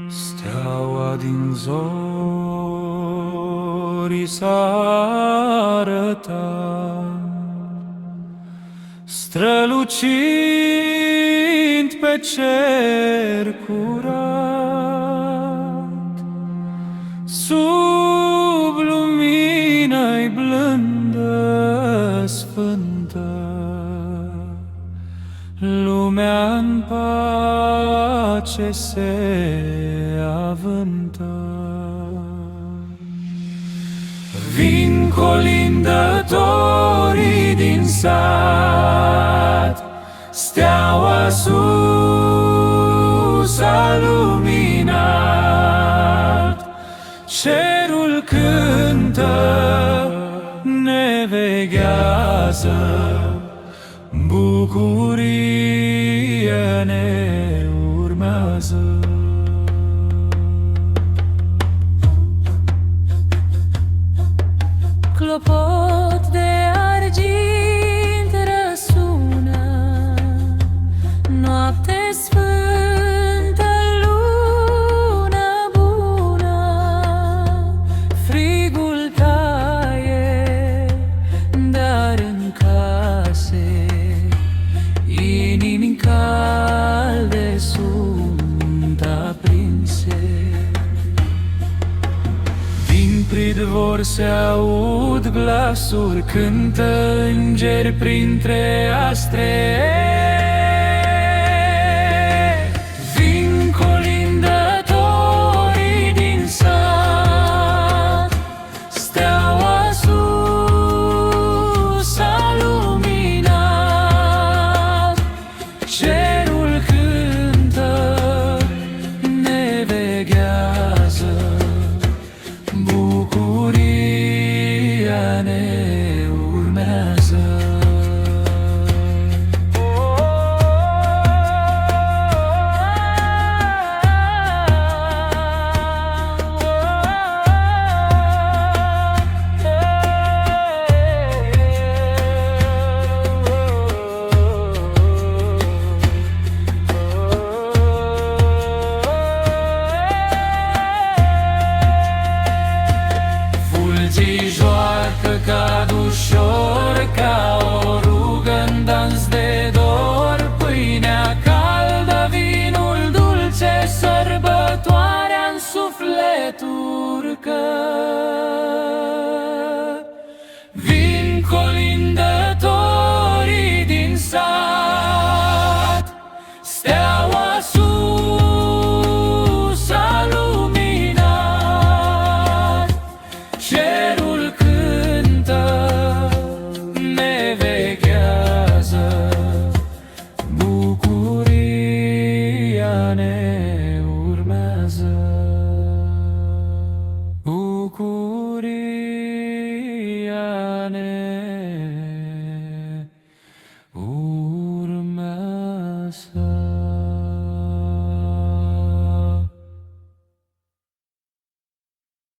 Steaua din zori s-a arătat, strălucind pe cer curat, sub lumină-i blândă sfântă, lumea în pace se avântă. Vin colindătorii din sat, steaua sus a luminat, cerul cântă, ne veghează, bucurie ne urmează. Clopot de argint răsună, noapte sfântă, lună bună, frigul taie, dar în case inimi calde sunt aprinse. Din pridvor se aud glasuri, cântă îngeri printre astre.